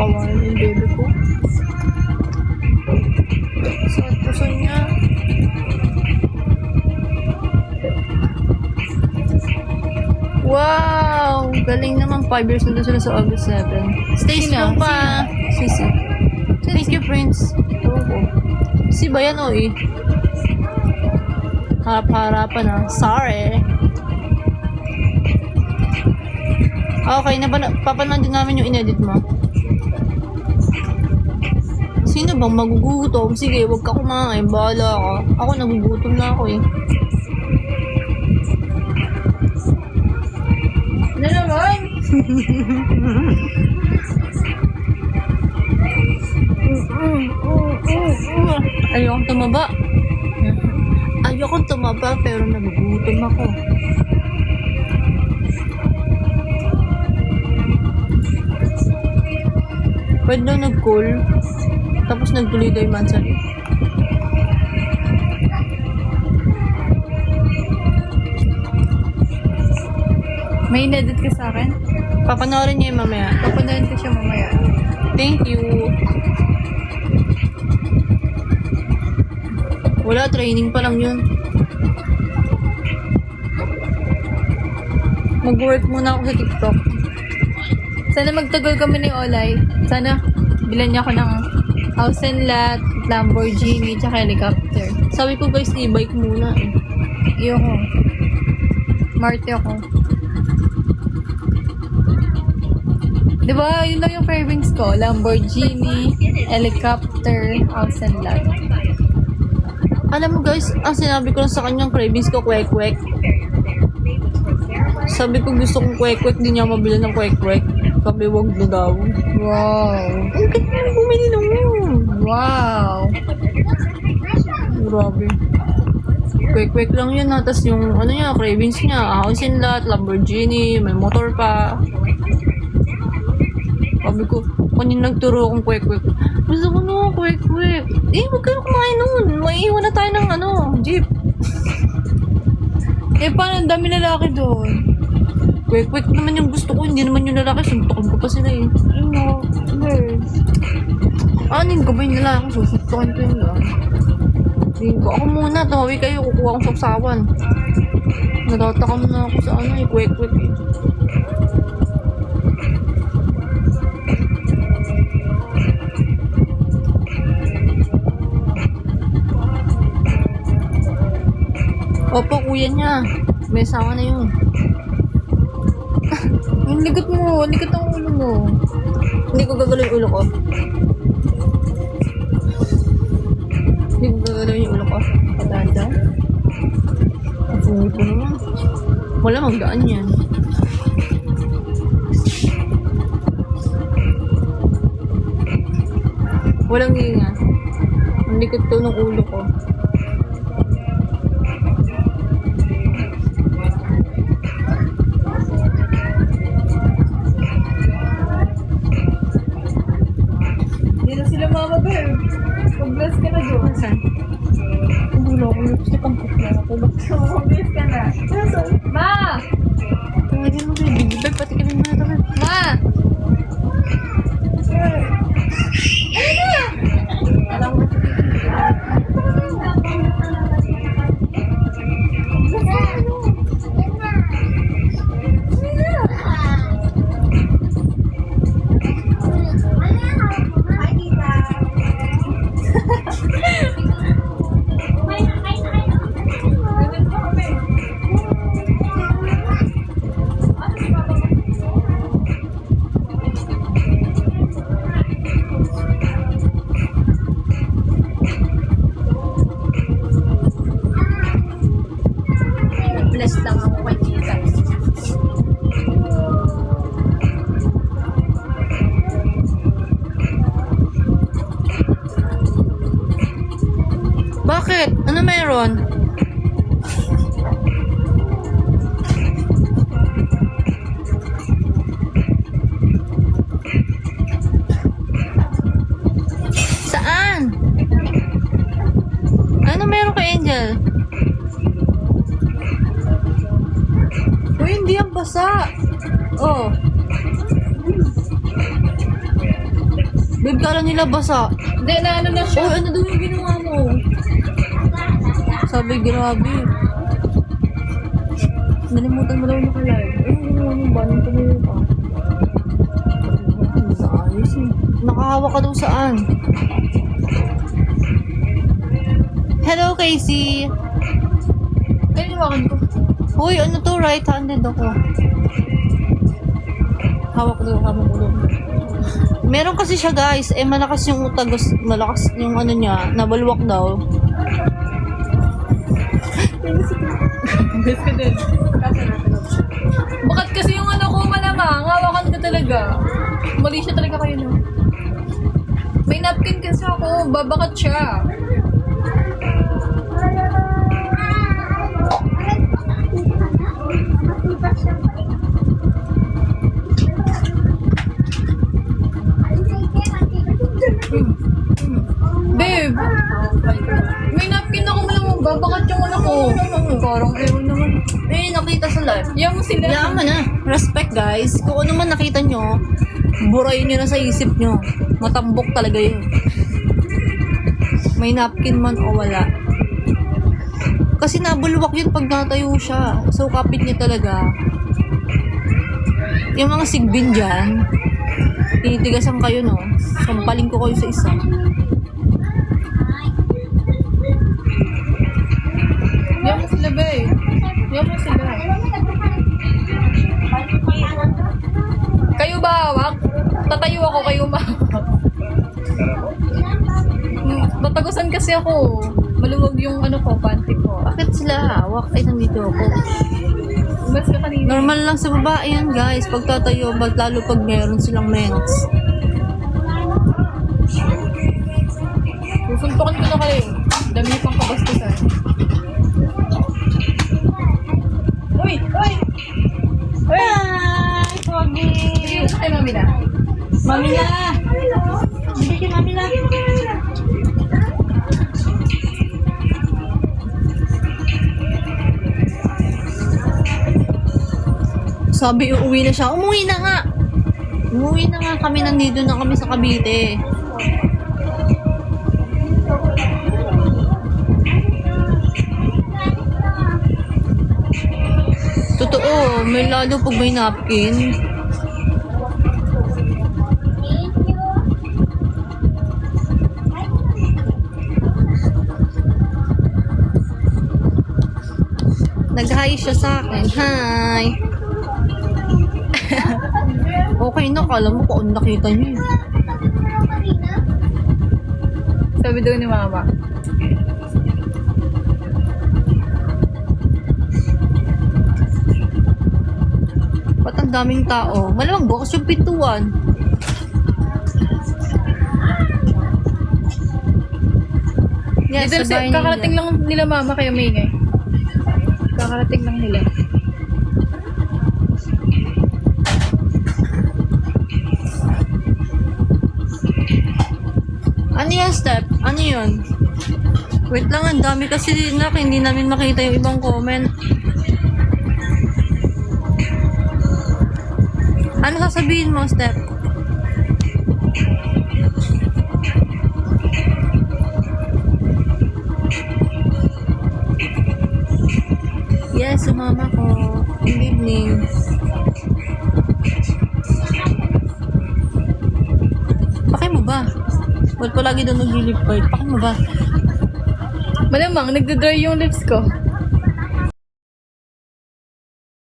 Kawain yung bebe ko. Sa puso niya. Wow! Galing naman. 5 years na sila sa August 7. Stay strong pa. Sisi. Thank you, Prince. Ewan ko. Si ba yan o eh? Harap-harapan na. Sorry. Okay, papanood din namin yung inedit mo. Sino bang magugutom? Sige, wag ka kumain. Bahala ka. Ako, nagugutom na ako eh. Ano naman? Ayokong tumaba. Ayokong tumaba pero nagugutom ako. Pwede daw nag-call. Tapos nagtuloy daw yung mansari. May inedit ka sa akin? Papanoorin niya yung mamaya. Papanoorin ko siya mamaya. Thank you. Wala, training pa lang yun. Mag-work muna ako sa TikTok. Sana magtagal kami ni Olay. Sana bilan niya ako ng house and lot, Lamborghini, tsaka helicopter. Sabi ko guys, e-bike muna eh. Iyoko. Marte ako. Diba, yun lang yung cravings ko. Lamborghini, helicopter, house and lot. Alam mo guys, ang sinabi ko lang sa kanyang cravings ko, kwek-kwek. Sabi ko gusto kong kwek-kwek, di niya mabili ng kwek-kwek. Sabi wag na daw. Wow. Ang ganda na bumili nun. Wow. Grabe. Kwek-kwek lang yun ha. Tapos yung ano niya, cravings niya, house and lot, Lamborghini, may motor pa. Sabi ko, kanin nagturo akong kwek-kwek. Gusto ko no, kwek-kwek. Eh, wag kayo kumain nun. Maiiwan na tayo ng ano, jeep. Eh, paano? Ang dami lalaki doon. Kwek-kwek naman yung gusto ko. Hindi naman yung lalaki. Suntukan ko pa sila eh. Ano? Anin ko ba yung lalaki? Susuntukan ko yun lang. Tingin ko, ako muna. Tawawi kayo. Kukuha akong saksawan. Natatakam na ako sa ano eh. Kwek-kwek eh. Opo, kuya niya. May asawa na yun. Ang ligot mo. Ang ligot ang ulo mo. Hindi ko gagalaw yung ulo ko. Hindi ko gagalaw yung ulo ko. Patanda? Ang sungit ko naman. Wala magdaan yan. Walang hinga. Ang likot to ng ulo ko. Hindi na sila mama, babe. Mag-bless ka na doon. Saan? Ang ulo ko. Lipstick ang putla ako. Mag-bless ka na. Ma! Tawagin mo kayo. Big bag. Pati kami muna tabi. Ma! Alam mo. Bless lang ako kay tita. Bakit? Ano meron? Saan? Ano meron kay Angel? Uy, hindi yan basa. Oh. Babe, kala nila basa. Hindi, na ano na siya. Oh, ano daw yung ginawa mo? Sabi, grabe. Nalimutan mo daw naka-live. Ano ginawa mo ba? Nung tumayo ka? Ayos eh. Nakahawak ka daw saan? Hello, Casey. Ay, hawakan ko. Uy, ano to? Right-handed ako. Hawak ko daw. Meron kasi siya, guys. Malakas yung utagos. Malakas yung ano niya. Nabalwak daw. Best ka din. Bakit kasi yung ano ko malamang, hawakan ko talaga. Mali siya talaga kayo, no? May napkin kasi ako, babakat siya. Babe, may napkin ako malamang, babakat yung ano ko. Parang ewan naman. Eh, nakita sa live. Yan mo sila. Yaman na. Respect, guys. Kung ano man nakita nyo, burayin nyo na sa isip nyo. Matambok talaga yun. May napkin man o wala. Kasi nabulwak yun pag natayo siya. So, kapit niya talaga. Yung mga sigbin dyan, tinitigasan kayo, no? Sampaling ko kayo sa isa. Yan mo sila, babe. Yan mo sila. Kayo ba hawak? Tatayo ako, kayo mahawak. Tatagusan kasi ako. Maluwag yung ano ko, panty ko. Bakit sila hawak? Ay, nandito ako. Mas ka kanina. Normal lang sa babae yan, guys. Pag tatayo, lalo pag meron silang mens. Susuntukan ko na kayo. Dami pang kabastusan. Uy! Uy! Uy! Hi, Pogi! Sige, kay mami na. Mami na! Hindi kay Mami na. Sabi, uuwi na siya. Umuwi na nga! Umuwi na nga kami. Nandito na kami sa Cavite. Totoo. May lalo pag may napkin. Nag-hi siya sa akin. Hi! Okay na, kala mo kung nakita niyo yun. Sabi daw ni mama. Ba't ang daming tao? Malamang bukas yung pintuan. Yes, Dito, sabahin kakarating nila. lang nila mama kaya may ingay. Kakarating lang nila. Ano yan, Step? Ano yun? Wait lang, ang dami kasi hindi namin makita yung ibang comment. Ano sasabihin mo, Step? Yes, sumama ko. Good evening. Pakay mo ba? Ba't palagi doon nag-lip bite? Pakay mo ba? Malamang, nag-dry yung lips ko.